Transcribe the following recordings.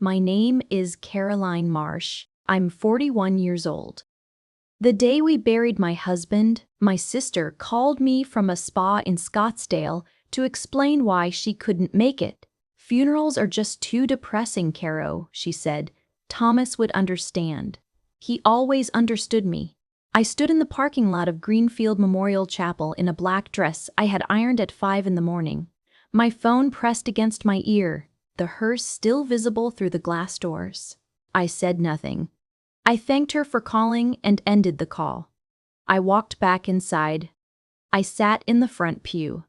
My name is Caroline Marsh. I'm 41 years old. The day we buried my husband, my sister called me from a spa in Scottsdale to explain why she couldn't make it. "Funerals are just too depressing, Caro," she said. "Thomas would understand." He always understood me. I stood in the parking lot of Greenfield Memorial Chapel in a black dress I had ironed at 5 in the morning. My phone pressed against my ear, the hearse still visible through the glass doors. I said nothing. I thanked her for calling and ended the call. I walked back inside. I sat in the front pew.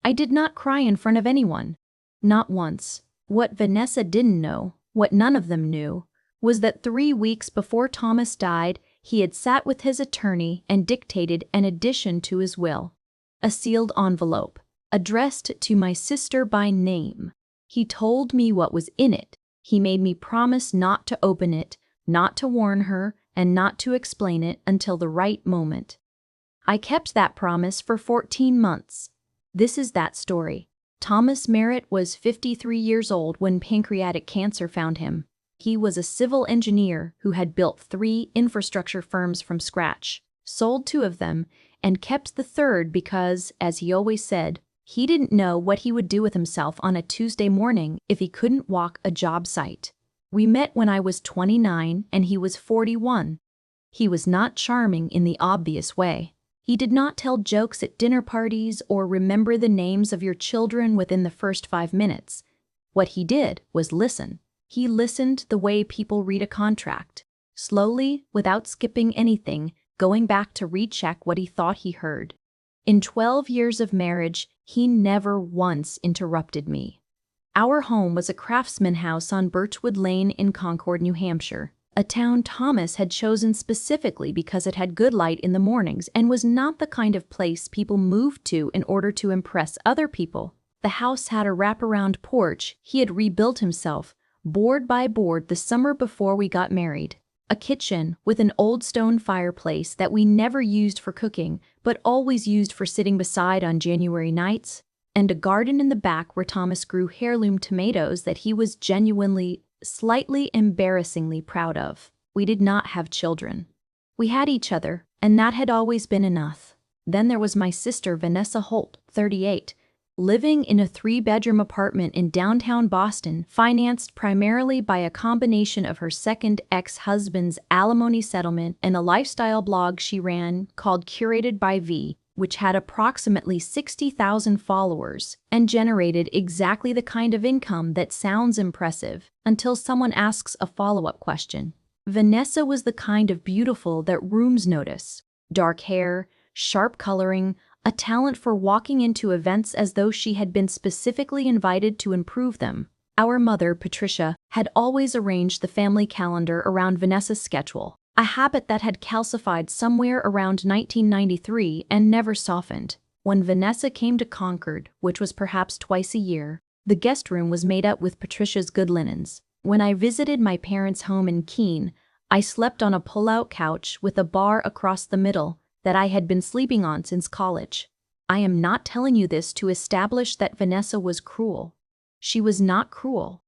I did not cry in front of anyone. Not once. What Vanessa didn't know, what none of them knew, was that 3 weeks before Thomas died, he had sat with his attorney and dictated an addition to his will. A sealed envelope, addressed to my sister by name. He told me what was in it. He made me promise not to open it, not to warn her, and not to explain it until the right moment. I kept that promise for 14 months. This is that story. Thomas Merritt was 53 years old when pancreatic cancer found him. He was a civil engineer who had built 3 infrastructure firms from scratch, sold 2 of them, and kept the third because, as he always said, he didn't know what he would do with himself on a Tuesday morning if he couldn't walk a job site. We met when I was 29 and he was 41. He was not charming in the obvious way. He did not tell jokes at dinner parties or remember the names of your children within the first 5 minutes. What he did was listen. He listened the way people read a contract, slowly, without skipping anything, going back to recheck what he thought he heard. In 12 years of marriage, he never once interrupted me. Our home was a craftsman house on Birchwood Lane in Concord, New Hampshire, a town Thomas had chosen specifically because it had good light in the mornings and was not the kind of place people moved to in order to impress other people. The house had a wraparound porch he had rebuilt himself, board by board, the summer before we got married. A kitchen with an old stone fireplace that we never used for cooking, but always used for sitting beside on January nights, and a garden in the back where Thomas grew heirloom tomatoes that he was genuinely, slightly embarrassingly proud of. We did not have children. We had each other, and that had always been enough. Then there was my sister Vanessa Holt, 38, living in a 3-bedroom apartment in downtown Boston, financed primarily by a combination of her second ex-husband's alimony settlement and a lifestyle blog she ran called Curated by V, which had approximately 60,000 followers and generated exactly the kind of income that sounds impressive until someone asks a follow-up question. Vanessa was the kind of beautiful that rooms notice. Dark hair, sharp coloring, a talent for walking into events as though she had been specifically invited to improve them. Our mother, Patricia, had always arranged the family calendar around Vanessa's schedule, a habit that had calcified somewhere around 1993 and never softened. When Vanessa came to Concord, which was perhaps twice a year, the guest room was made up with Patricia's good linens. When I visited my parents' home in Keene, I slept on a pull-out couch with a bar across the middle that I had been sleeping on since college. I am not telling you this to establish that Vanessa was cruel. She was not cruel.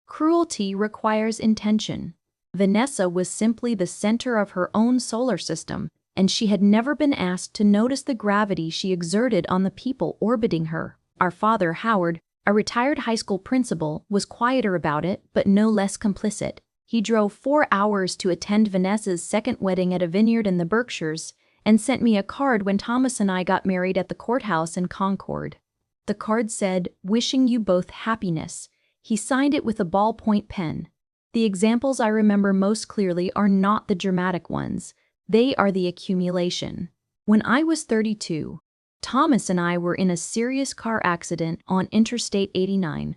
Cruelty requires intention. Vanessa was simply the center of her own solar system, and she had never been asked to notice the gravity she exerted on the people orbiting her. Our father, Howard, a retired high school principal, was quieter about it, but no less complicit. He drove 4 hours to attend Vanessa's second wedding at a vineyard in the Berkshires, and sent me a card when Thomas and I got married at the courthouse in Concord. The card said, "Wishing you both happiness." He signed it with a ballpoint pen. The examples I remember most clearly are not the dramatic ones. They are the accumulation. When I was 32, Thomas and I were in a serious car accident on Interstate 89.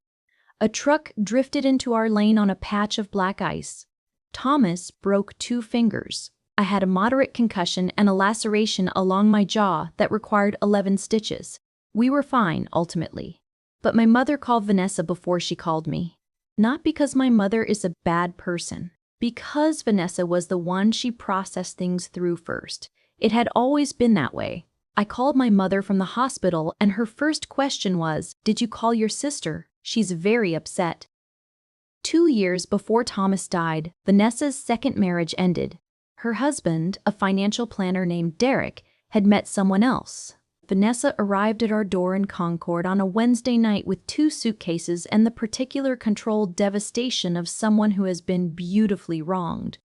A truck drifted into our lane on a patch of black ice. Thomas broke 2 fingers. I had a moderate concussion and a laceration along my jaw that required 11 stitches. We were fine, ultimately. But my mother called Vanessa before she called me. Not because my mother is a bad person. Because Vanessa was the one she processed things through first. It had always been that way. I called my mother from the hospital and her first question was, "Did you call your sister? She's very upset." 2 years before Thomas died, Vanessa's second marriage ended. Her husband, a financial planner named Derek, had met someone else. Vanessa arrived at our door in Concord on a Wednesday night with 2 suitcases and the particular controlled devastation of someone who has been beautifully wronged.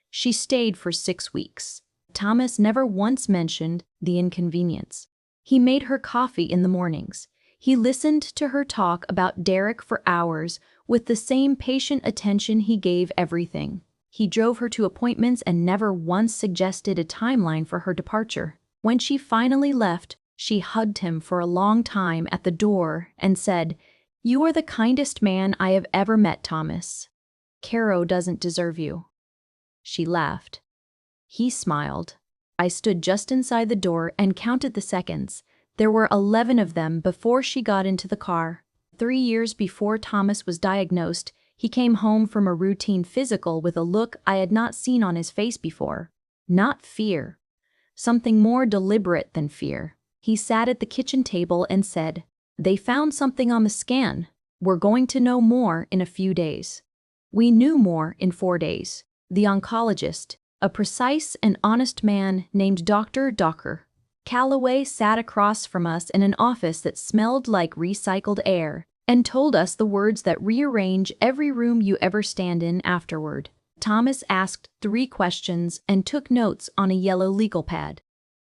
She stayed for 6 weeks. Thomas never once mentioned the inconvenience. He made her coffee in the mornings. He listened to her talk about Derek for hours with the same patient attention he gave everything. He drove her to appointments and never once suggested a timeline for her departure. When she finally left, she hugged him for a long time at the door and said, "You are the kindest man I have ever met, Thomas. Caro doesn't deserve you." She laughed. He smiled. I stood just inside the door and counted the seconds. There were 11 of them before she got into the car. 3 years before Thomas was diagnosed, he came home from a routine physical with a look I had not seen on his face before. Not fear. Something more deliberate than fear. He sat at the kitchen table and said, "They found something on the scan. We're going to know more in a few days." We knew more in 4 days. The oncologist, a precise and honest man named Dr. Docker Calloway, sat across from us in an office that smelled like recycled air and told us the words that rearrange every room you ever stand in afterward. Thomas asked 3 questions and took notes on a yellow legal pad.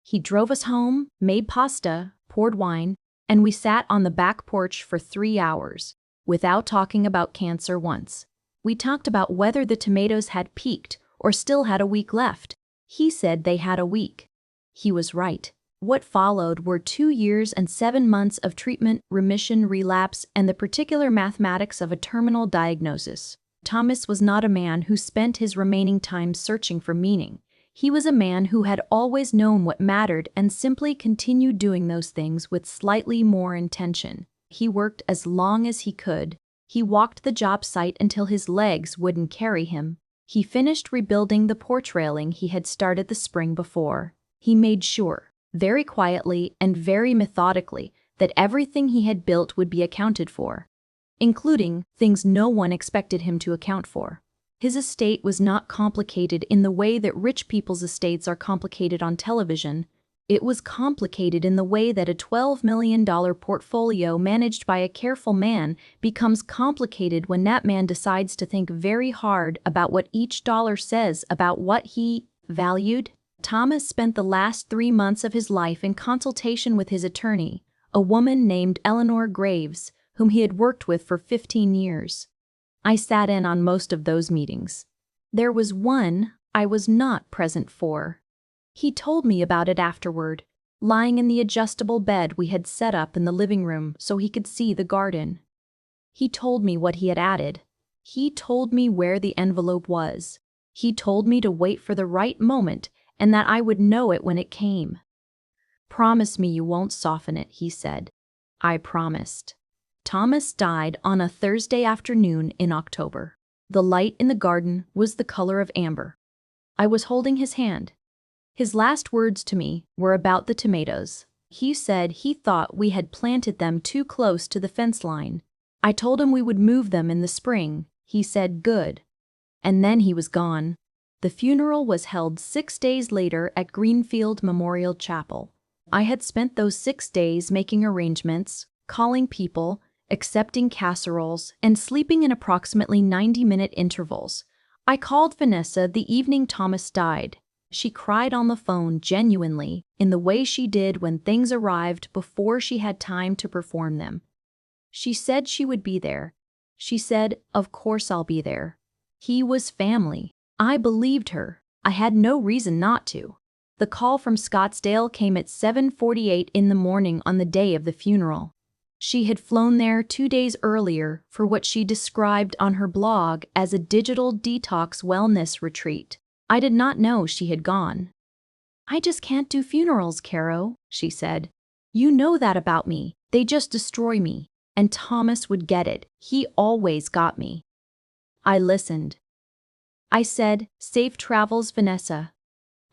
He drove us home, made pasta, poured wine, and we sat on the back porch for 3 hours, without talking about cancer once. We talked about whether the tomatoes had peaked or still had a week left. He said they had a week. He was right. What followed were 2 years and 7 months of treatment, remission, relapse, and the particular mathematics of a terminal diagnosis. Thomas was not a man who spent his remaining time searching for meaning. He was a man who had always known what mattered and simply continued doing those things with slightly more intention. He worked as long as he could. He walked the job site until his legs wouldn't carry him. He finished rebuilding the porch railing he had started the spring before. He made sure, very quietly and very methodically, that everything he had built would be accounted for, including things no one expected him to account for. His estate was not complicated in the way that rich people's estates are complicated on television. It was complicated in the way that a $12 million portfolio managed by a careful man becomes complicated when that man decides to think very hard about what each dollar says about what he valued. Thomas spent the last 3 months of his life in consultation with his attorney, a woman named Eleanor Graves, whom he had worked with for 15 years. I sat in on most of those meetings. There was one I was not present for. He told me about it afterward, lying in the adjustable bed we had set up in the living room so he could see the garden. He told me what he had added. He told me where the envelope was. He told me to wait for the right moment and that I would know it when it came. "Promise me you won't soften it," he said. I promised. Thomas died on a Thursday afternoon in October. The light in the garden was the color of amber. I was holding his hand. His last words to me were about the tomatoes. He said he thought we had planted them too close to the fence line. I told him we would move them in the spring. He said good. And then he was gone. The funeral was held 6 days later at Greenfield Memorial Chapel. I had spent those 6 days making arrangements, calling people, accepting casseroles, and sleeping in approximately 90-minute intervals. I called Vanessa the evening Thomas died. She cried on the phone genuinely, in the way she did when things arrived before she had time to perform them. She said she would be there. She said, "Of course I'll be there." He was family. I believed her. I had no reason not to. The call from Scottsdale came at 7:48 in the morning on the day of the funeral. She had flown there 2 days earlier for what she described on her blog as a digital detox wellness retreat. I did not know she had gone. "I just can't do funerals, Caro," she said. "You know that about me. They just destroy me." And Thomas would get it. He always got me. I listened. I said, "Safe travels, Vanessa."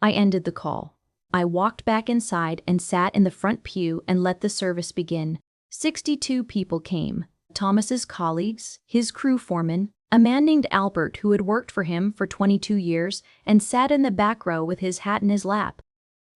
I ended the call. I walked back inside and sat in the front pew and let the service begin. 62 people came. Thomas's colleagues, his crew foreman, A man named Albert who had worked for him for 22 years and sat in the back row with his hat in his lap.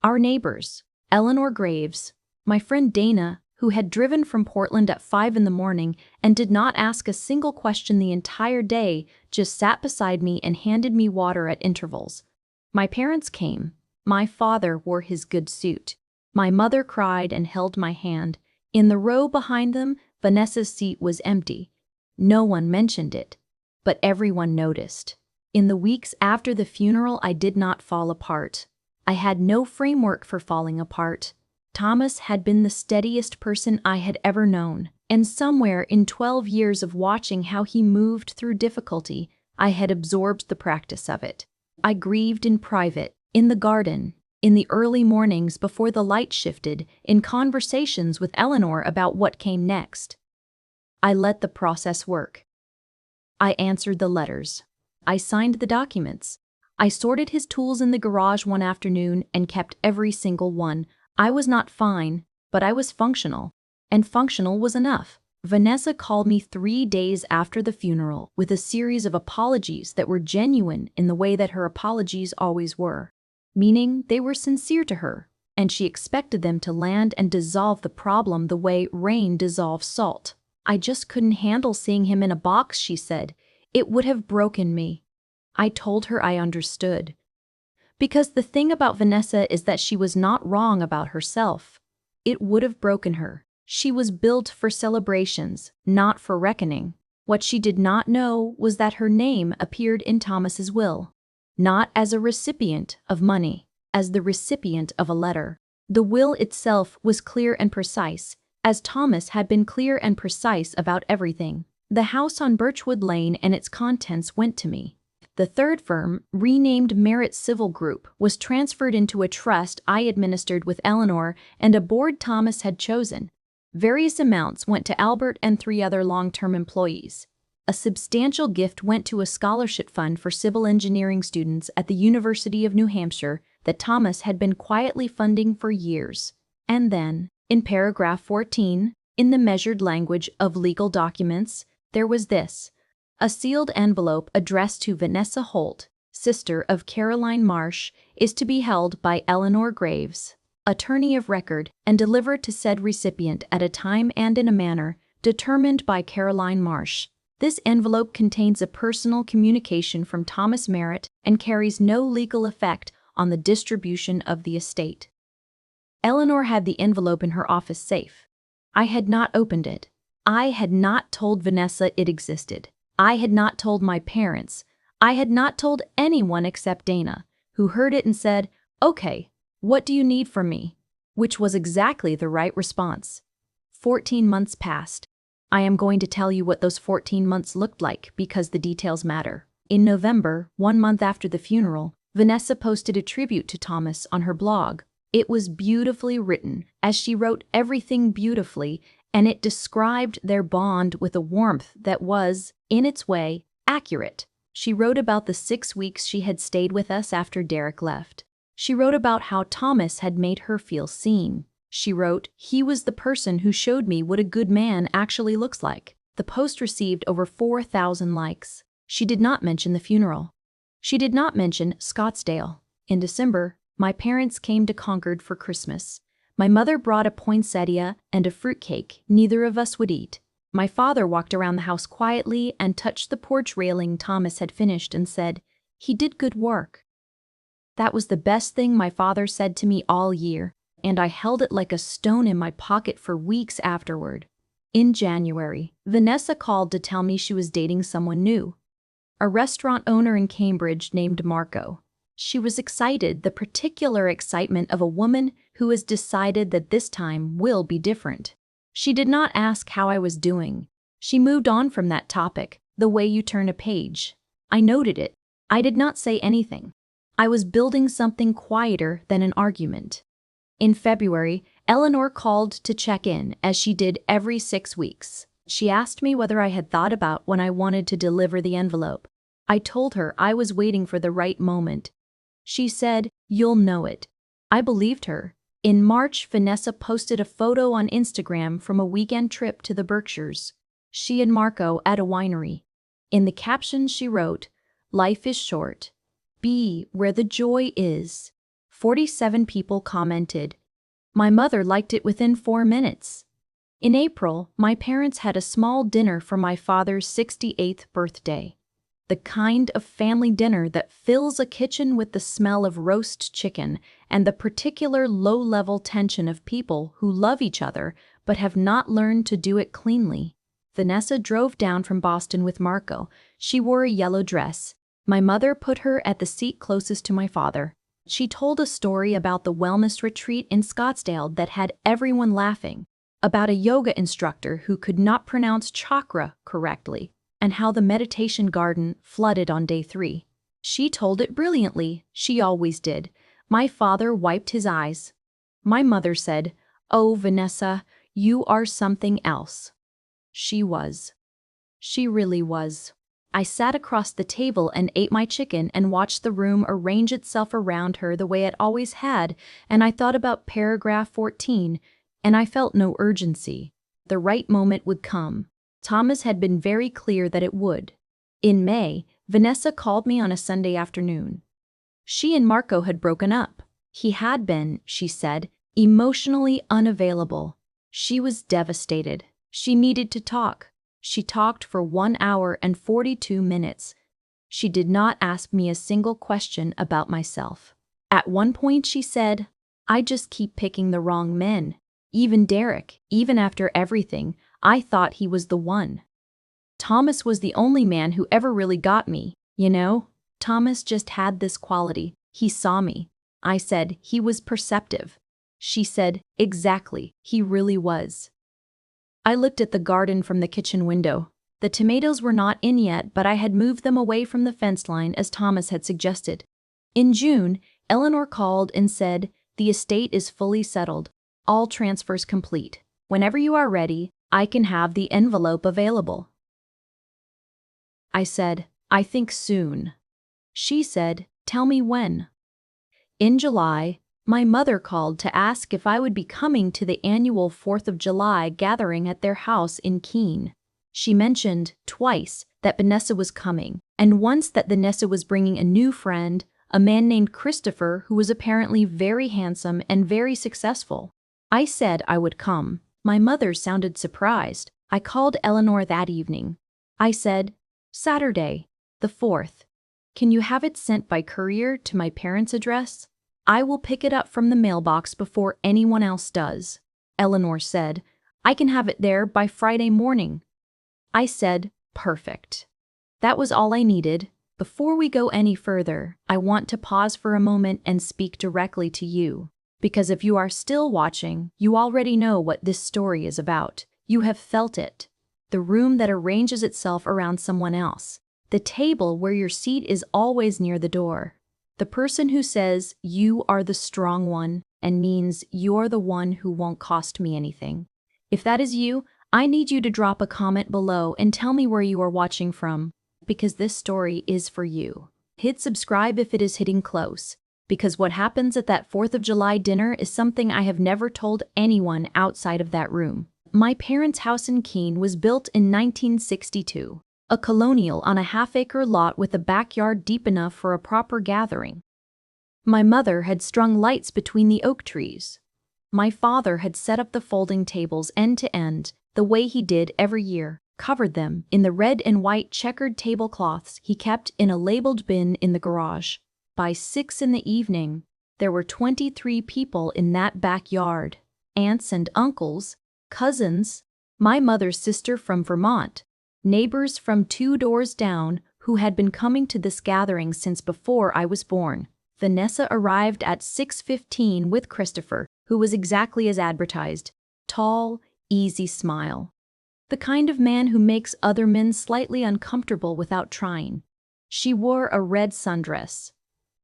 Our neighbors, Eleanor Graves, my friend Dana, who had driven from Portland at 5 in the morning and did not ask a single question the entire day, just sat beside me and handed me water at intervals. My parents came. My father wore his good suit. My mother cried and held my hand. In the row behind them, Vanessa's seat was empty. No one mentioned it, but everyone noticed. In the weeks after the funeral, I did not fall apart. I had no framework for falling apart. Thomas had been the steadiest person I had ever known, and somewhere in 12 years of watching how he moved through difficulty, I had absorbed the practice of it. I grieved in private, in the garden, in the early mornings before the light shifted, in conversations with Eleanor about what came next. I let the process work. I answered the letters. I signed the documents. I sorted his tools in the garage one afternoon and kept every single one. I was not fine, but I was functional, and functional was enough. Vanessa called me 3 days after the funeral with a series of apologies that were genuine in the way that her apologies always were, meaning they were sincere to her, and she expected them to land and dissolve the problem the way rain dissolves salt. I just couldn't handle seeing him in a box, she said. It would have broken me. I told her I understood. Because the thing about Vanessa is that she was not wrong about herself. It would have broken her. She was built for celebrations, not for reckoning. What she did not know was that her name appeared in Thomas's will, not as a recipient of money, as the recipient of a letter. The will itself was clear and precise, as Thomas had been clear and precise about everything. The house on Birchwood Lane and its contents went to me. The third firm, renamed Merit Civil Group, was transferred into a trust I administered with Eleanor and a board Thomas had chosen. Various amounts went to Albert and 3 other long-term employees. A substantial gift went to a scholarship fund for civil engineering students at the University of New Hampshire that Thomas had been quietly funding for years. And then, in paragraph 14, in the measured language of legal documents, there was this: a sealed envelope addressed to Vanessa Holt, sister of Caroline Marsh, is to be held by Eleanor Graves, attorney of record, and delivered to said recipient at a time and in a manner determined by Caroline Marsh. This envelope contains a personal communication from Thomas Merritt and carries no legal effect on the distribution of the estate. Eleanor had the envelope in her office safe. I had not opened it. I had not told Vanessa it existed. I had not told my parents. I had not told anyone except Dana, who heard it and said, "Okay, what do you need from me?" Which was exactly the right response. 14 months passed. I am going to tell you what those 14 months looked like because the details matter. In November, 1 month after the funeral, Vanessa posted a tribute to Thomas on her blog. It was beautifully written, as she wrote everything beautifully, and it described their bond with a warmth that was, in its way, accurate. She wrote about the 6 weeks she had stayed with us after Derek left. She wrote about how Thomas had made her feel seen. She wrote, "He was the person who showed me what a good man actually looks like." The post received over 4,000 likes. She did not mention the funeral. She did not mention Scottsdale. In December, my parents came to Concord for Christmas. My mother brought a poinsettia and a fruitcake neither of us would eat. My father walked around the house quietly and touched the porch railing Thomas had finished and said, "He did good work." That was the best thing my father said to me all year, and I held it like a stone in my pocket for weeks afterward. In January, Vanessa called to tell me she was dating someone new, a restaurant owner in Cambridge named Marco. She was excited, the particular excitement of a woman who has decided that this time will be different. She did not ask how I was doing. She moved on from that topic, the way you turn a page. I noted it. I did not say anything. I was building something quieter than an argument. In February, Eleanor called to check in, as she did every 6 weeks. She asked me whether I had thought about when I wanted to deliver the envelope. I told her I was waiting for the right moment. She said, "You'll know it." I believed her. In March, Vanessa posted a photo on Instagram from a weekend trip to the Berkshires. She and Marco at a winery. In the caption she wrote, "Life is short. Be where the joy is." 47 people commented. My mother liked it within 4 minutes. In April, my parents had a small dinner for my father's 68th birthday. The kind of family dinner that fills a kitchen with the smell of roast chicken and the particular low-level tension of people who love each other but have not learned to do it cleanly. Vanessa drove down from Boston with Marco. She wore a yellow dress. My mother put her at the seat closest to my father. She told a story about the wellness retreat in Scottsdale that had everyone laughing, about a yoga instructor who could not pronounce chakra correctly, and how the meditation garden flooded on day 3. She told it brilliantly, she always did. My father wiped his eyes. My mother said, "Oh, Vanessa, you are something else." She was. She really was. I sat across the table and ate my chicken and watched the room arrange itself around her the way it always had, and I thought about paragraph 14, and I felt no urgency. The right moment would come. Thomas had been very clear that it would. In May, Vanessa called me on a Sunday afternoon. She and Marco had broken up. He had been, she said, emotionally unavailable. She was devastated. She needed to talk. She talked for 1 hour and 42 minutes. She did not ask me a single question about myself. At one point she said, "I just keep picking the wrong men. Even Derek, even after everything, I thought he was the one. Thomas was the only man who ever really got me, you know? Thomas just had this quality. He saw me." I said, "He was perceptive." She said, "Exactly, he really was." I looked at the garden from the kitchen window. The tomatoes were not in yet, but I had moved them away from the fence line as Thomas had suggested. In June, Eleanor called and said, "The estate is fully settled. All transfers complete. Whenever you are ready, I can have the envelope available." I said, "I think soon." She said, "Tell me when." In July, my mother called to ask if I would be coming to the annual 4th of July gathering at their house in Keene. She mentioned twice that Vanessa was coming, and once that Vanessa was bringing a new friend, a man named Christopher who was apparently very handsome and very successful. I said I would come. My mother sounded surprised. I called Eleanor that evening. I said, "Saturday, the 4th. Can you have it sent by courier to my parents' address? I will pick it up from the mailbox before anyone else does." Eleanor said, "I can have it there by Friday morning." I said, "Perfect." That was all I needed. Before we go any further, I want to pause for a moment and speak directly to you. Because if you are still watching, you already know what this story is about. You have felt it. The room that arranges itself around someone else. The table where your seat is always near the door. The person who says, "You are the strong one," and means you're the one who won't cost me anything. If that is you, I need you to drop a comment below and tell me where you are watching from, because this story is for you. Hit subscribe if it is hitting close, because what happens at that 4th of July dinner is something I have never told anyone outside of that room. My parents' house in Keene was built in 1962. A colonial on a half-acre lot with a backyard deep enough for a proper gathering. My mother had strung lights between the oak trees. My father had set up the folding tables end to end, the way he did every year, covered them in the red and white checkered tablecloths he kept in a labeled bin in the garage. By 6 in the evening, there were 23 people in that backyard. Aunts and uncles, cousins, my mother's sister from Vermont, neighbors from 2 doors down who had been coming to this gathering since before I was born. Vanessa arrived at 6:15 with Christopher, who was exactly as advertised. Tall, easy smile. The kind of man who makes other men slightly uncomfortable without trying. She wore a red sundress.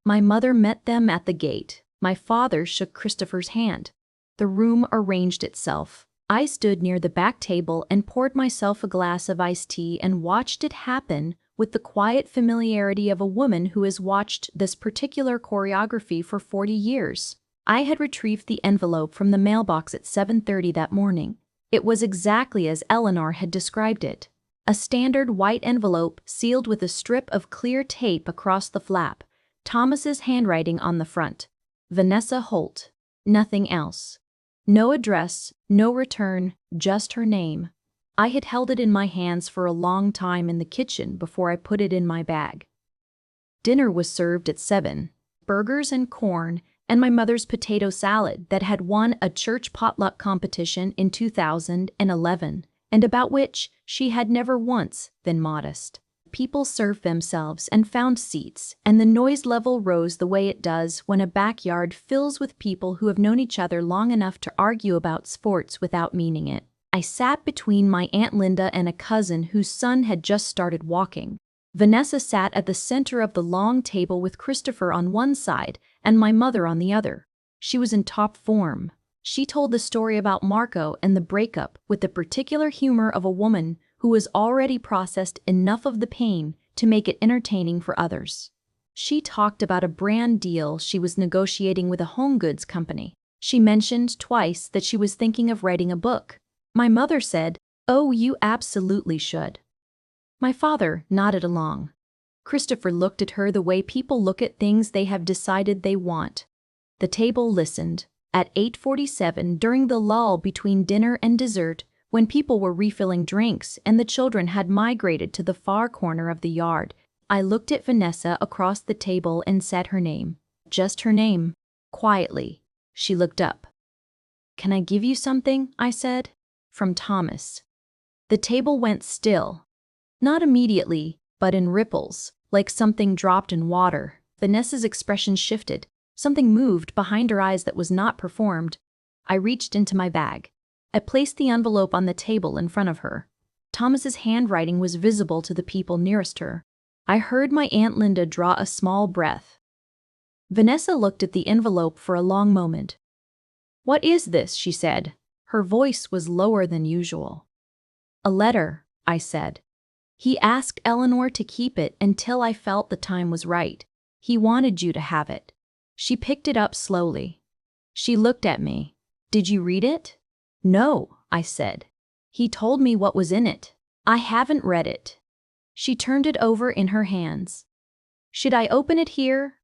My mother met them at the gate. My father shook Christopher's hand. The room arranged itself. I stood near the back table and poured myself a glass of iced tea and watched it happen with the quiet familiarity of a woman who has watched this particular choreography for 40 years. I had retrieved the envelope from the mailbox at 7:30 that morning. It was exactly as Eleanor had described it. A standard white envelope sealed with a strip of clear tape across the flap. Thomas's handwriting on the front. Vanessa Holt. Nothing else. No address, no return, just her name. I had held it in my hands for a long time in the kitchen before I put it in my bag. Dinner was served at 7. Burgers and corn, and my mother's potato salad that had won a church potluck competition in 2011, and about which she had never once been modest. People served themselves and found seats, and the noise level rose the way it does when a backyard fills with people who have known each other long enough to argue about sports without meaning it. I sat between my Aunt Linda and a cousin whose son had just started walking. Vanessa sat at the center of the long table with Christopher on one side and my mother on the other. She was in top form. She told the story about Marco and the breakup with the particular humor of a woman who has already processed enough of the pain to make it entertaining for others. She talked about a brand deal she was negotiating with a home goods company. She mentioned twice that she was thinking of writing a book. My mother said, "Oh, you absolutely should." My father nodded along. Christopher looked at her the way people look at things they have decided they want. The table listened. At 8:47, during the lull between dinner and dessert, when people were refilling drinks and the children had migrated to the far corner of the yard, I looked at Vanessa across the table and said her name. Just her name. Quietly. She looked up. "Can I give you something?" I said. "From Thomas." The table went still. Not immediately, but in ripples, like something dropped in water. Vanessa's expression shifted. Something moved behind her eyes that was not performed. I reached into my bag. I placed the envelope on the table in front of her. Thomas's handwriting was visible to the people nearest her. I heard my Aunt Linda draw a small breath. Vanessa looked at the envelope for a long moment. "What is this?" she said. Her voice was lower than usual. "A letter," I said. "He asked Eleanor to keep it until I felt the time was right. He wanted you to have it." She picked it up slowly. She looked at me. "Did you read it?" "No," I said. "He told me what was in it. I haven't read it." She turned it over in her hands. "Should I open it here?"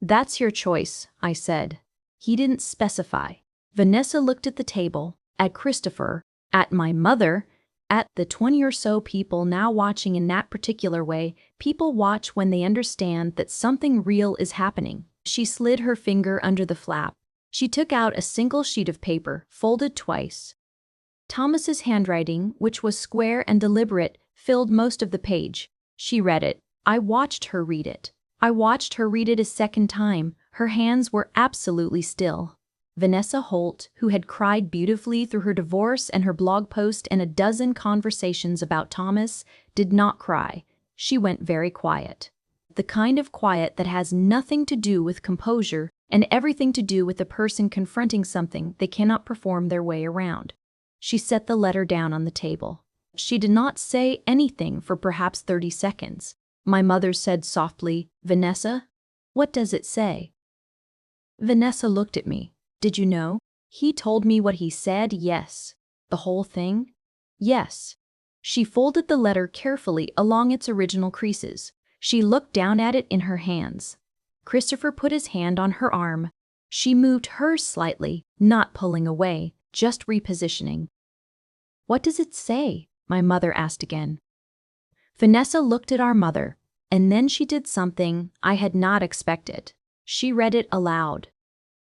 "That's your choice," I said. He didn't specify. Vanessa looked at the table, at Christopher, at my mother, at the 20 or so people now watching in that particular way. People watch when they understand that something real is happening. She slid her finger under the flap. She took out a single sheet of paper, folded twice. Thomas's handwriting, which was square and deliberate, filled most of the page. She read it. I watched her read it. I watched her read it a second time. Her hands were absolutely still. Vanessa Holt, who had cried beautifully through her divorce and her blog post and a dozen conversations about Thomas, did not cry. She went very quiet. The kind of quiet that has nothing to do with composure and everything to do with the person confronting something they cannot perform their way around. She set the letter down on the table. She did not say anything for perhaps 30 seconds. My mother said softly, "Vanessa, what does it say?" Vanessa looked at me. "Did you know? He told me what he said, yes." "The whole thing?" "Yes." She folded the letter carefully along its original creases. She looked down at it in her hands. Christopher put his hand on her arm. She moved hers slightly, not pulling away, just repositioning. "What does it say?" my mother asked again. Vanessa looked at our mother, and then she did something I had not expected. She read it aloud.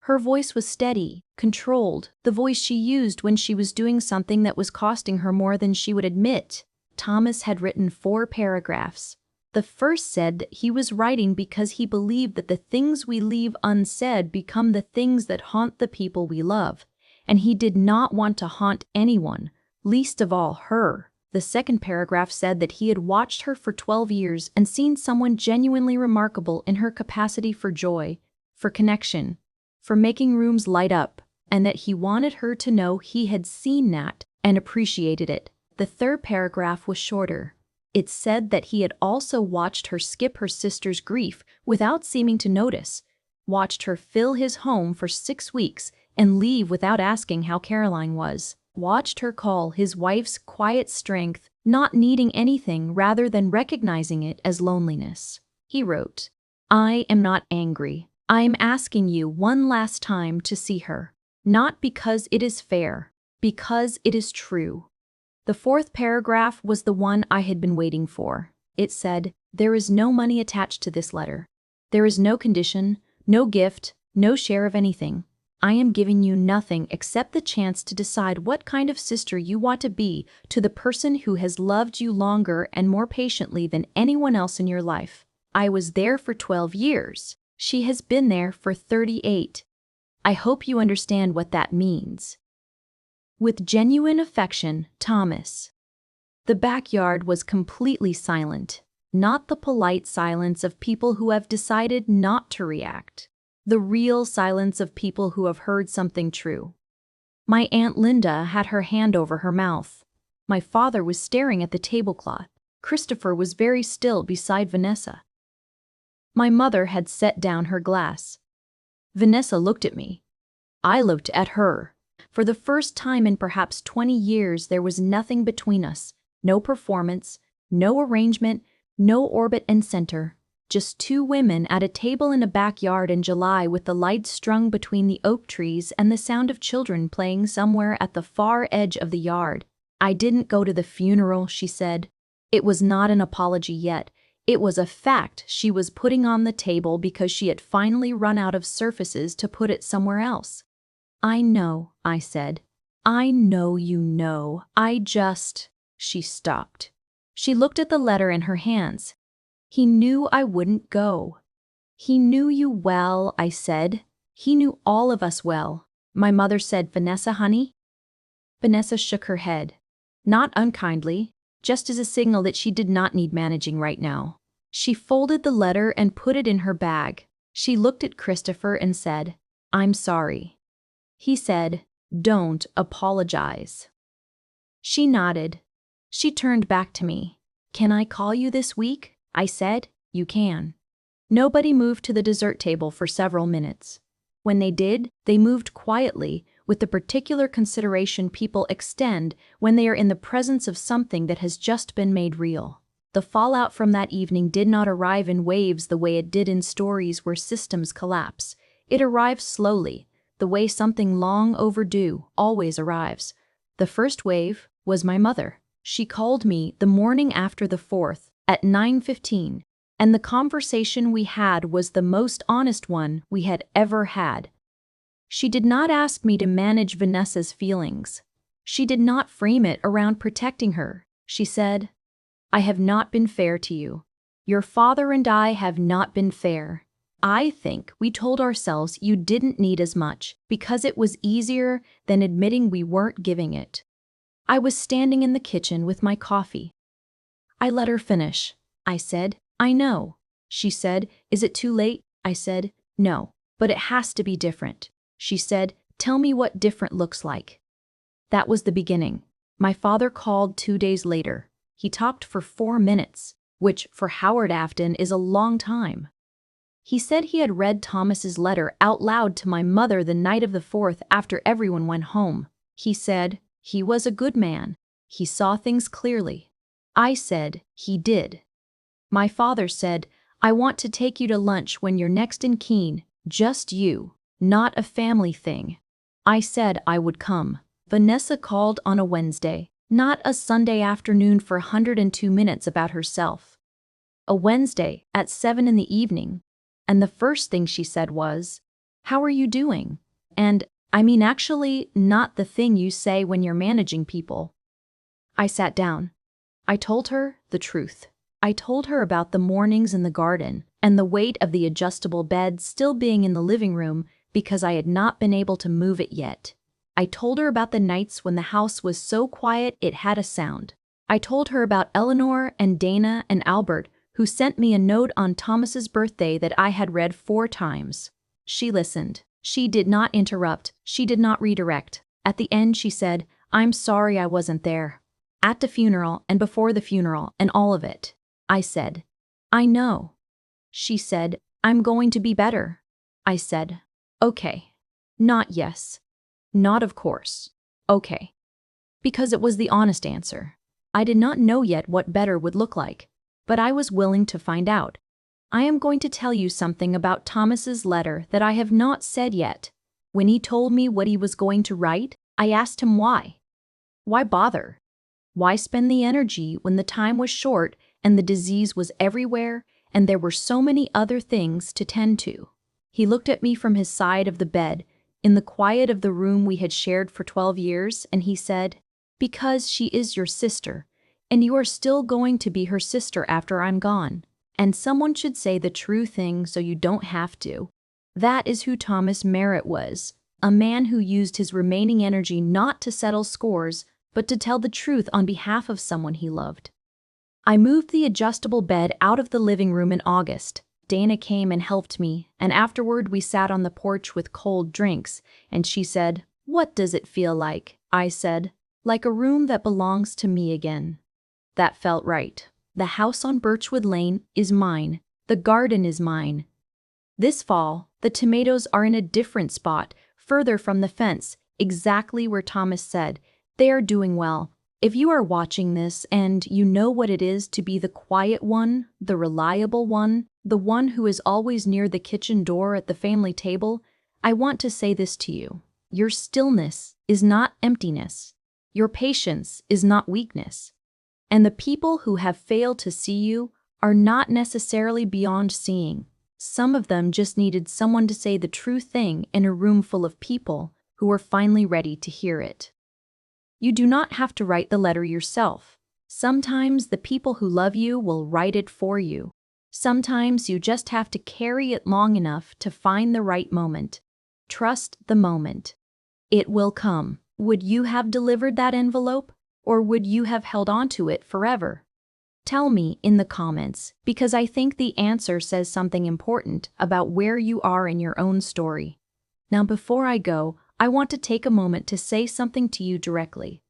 Her voice was steady, controlled, the voice she used when she was doing something that was costing her more than she would admit. Thomas had written 4 paragraphs. The first said that he was writing because he believed that the things we leave unsaid become the things that haunt the people we love, and he did not want to haunt anyone, least of all her. The second paragraph said that he had watched her for 12 years and seen someone genuinely remarkable in her capacity for joy, for connection, for making rooms light up, and that he wanted her to know he had seen that and appreciated it. The third paragraph was shorter. It said that he had also watched her skip her sister's grief without seeming to notice, watched her fill his home for 6 weeks and leave without asking how Caroline was, watched her call his wife's quiet strength not needing anything rather than recognizing it as loneliness. He wrote, "I am not angry. I am asking you one last time to see her. Not because it is fair, because it is true." The fourth paragraph was the one I had been waiting for. It said, "There is no money attached to this letter. There is no condition, no gift, no share of anything. I am giving you nothing except the chance to decide what kind of sister you want to be to the person who has loved you longer and more patiently than anyone else in your life. I was there for 12 years. She has been there for 38. I hope you understand what that means. With genuine affection, Thomas." The backyard was completely silent, not the polite silence of people who have decided not to react. The real silence of people who have heard something true. My Aunt Linda had her hand over her mouth. My father was staring at the tablecloth. Christopher was very still beside Vanessa. My mother had set down her glass. Vanessa looked at me. I looked at her. For the first time in perhaps 20 years, there was nothing between us. No performance, no arrangement, no orbit and center. Just two women at a table in a backyard in July with the lights strung between the oak trees and the sound of children playing somewhere at the far edge of the yard. "I didn't go to the funeral," she said. It was not an apology yet. It was a fact she was putting on the table because she had finally run out of surfaces to put it somewhere else. "I know," I said. "I know you know. I just—" She stopped. She looked at the letter in her hands. "He knew I wouldn't go." "He knew you well," I said. "He knew all of us well." My mother said, "Vanessa, honey?" Vanessa shook her head. Not unkindly, just as a signal that she did not need managing right now. She folded the letter and put it in her bag. She looked at Christopher and said, "I'm sorry." He said, "Don't apologize." She nodded. She turned back to me. "Can I call you this week?" I said. "You can." Nobody moved to the dessert table for several minutes. When they did, they moved quietly, with the particular consideration people extend when they are in the presence of something that has just been made real. The fallout from that evening did not arrive in waves the way it did in stories where systems collapse. It arrived slowly, the way something long overdue always arrives. The first wave was my mother. She called me the morning after the 4th, at 9:15, and the conversation we had was the most honest one we had ever had. She did not ask me to manage Vanessa's feelings. She did not frame it around protecting her. She said, "I have not been fair to you. Your father and I have not been fair. I think we told ourselves you didn't need as much because it was easier than admitting we weren't giving it." I was standing in the kitchen with my coffee. I let her finish. I said, "I know." She said, "Is it too late?" I said, "No, but it has to be different." She said, "Tell me what different looks like." That was the beginning. My father called 2 days later. He talked for 4 minutes, which for Howard Afton is a long time. He said he had read Thomas's letter out loud to my mother the night of the 4th after everyone went home. He said, he was a good man. He saw things clearly. I said, he did. My father said, "I want to take you to lunch when you're next in Keene, just you, not a family thing." I said I would come. Vanessa called on a Wednesday, not a Sunday afternoon for 102 minutes about herself. A Wednesday at 7 in the evening, and the first thing she said was, "How are you doing?" And, I mean actually not the thing you say when you're managing people. I sat down. I told her the truth. I told her about the mornings in the garden and the weight of the adjustable bed still being in the living room because I had not been able to move it yet. I told her about the nights when the house was so quiet it had a sound. I told her about Eleanor and Dana and Albert, who sent me a note on Thomas's birthday that I had read 4 times. She listened. She did not interrupt. She did not redirect. At the end she said, "I'm sorry I wasn't there. At the funeral and before the funeral and all of it." I said, "I know." She said, "I'm going to be better." I said, "Okay." Not yes. Not of course. Okay. Because it was the honest answer. I did not know yet what better would look like, but I was willing to find out. I am going to tell you something about Thomas's letter that I have not said yet. When he told me what he was going to write, I asked him why. Why bother? Why spend the energy when the time was short and the disease was everywhere and there were so many other things to tend to? He looked at me from his side of the bed, in the quiet of the room we had shared for 12 years, and he said, "Because she is your sister, and you are still going to be her sister after I'm gone. And someone should say the true thing so you don't have to." That is who Thomas Merritt was, a man who used his remaining energy not to settle scores, but to tell the truth on behalf of someone he loved. I moved the adjustable bed out of the living room in August. Dana came and helped me, and afterward we sat on the porch with cold drinks, and she said, "What does it feel like?" I said, "Like a room that belongs to me again." That felt right. The house on Birchwood Lane is mine. The garden is mine. This fall, the tomatoes are in a different spot, further from the fence, exactly where Thomas said. They are doing well. If you are watching this and you know what it is to be the quiet one, the reliable one, the one who is always near the kitchen door at the family table, I want to say this to you. Your stillness is not emptiness. Your patience is not weakness. And the people who have failed to see you are not necessarily beyond seeing. Some of them just needed someone to say the true thing in a room full of people who were finally ready to hear it. You do not have to write the letter yourself. Sometimes the people who love you will write it for you. Sometimes you just have to carry it long enough to find the right moment. Trust the moment. It will come. Would you have delivered that envelope, or would you have held on to it forever? Tell me in the comments, because I think the answer says something important about where you are in your own story. Now, before I go, I want to take a moment to say something to you directly.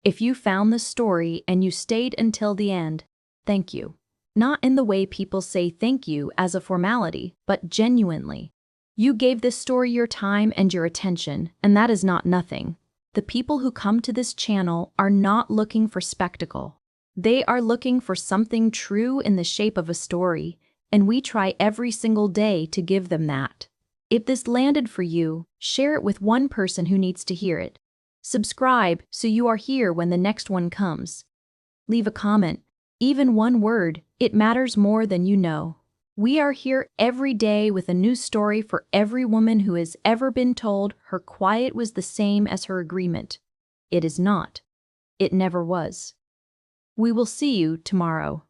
If you found this story and you stayed until the end, thank you. Not in the way people say thank you as a formality, but genuinely. You gave this story your time and your attention, and that is not nothing. The people who come to this channel are not looking for spectacle. They are looking for something true in the shape of a story, and we try every single day to give them that. If this landed for you, share it with one person who needs to hear it. Subscribe so you are here when the next one comes. Leave a comment, even one word, it matters more than you know. We are here every day with a new story for every woman who has ever been told her quiet was the same as her agreement. It is not. It never was. We will see you tomorrow.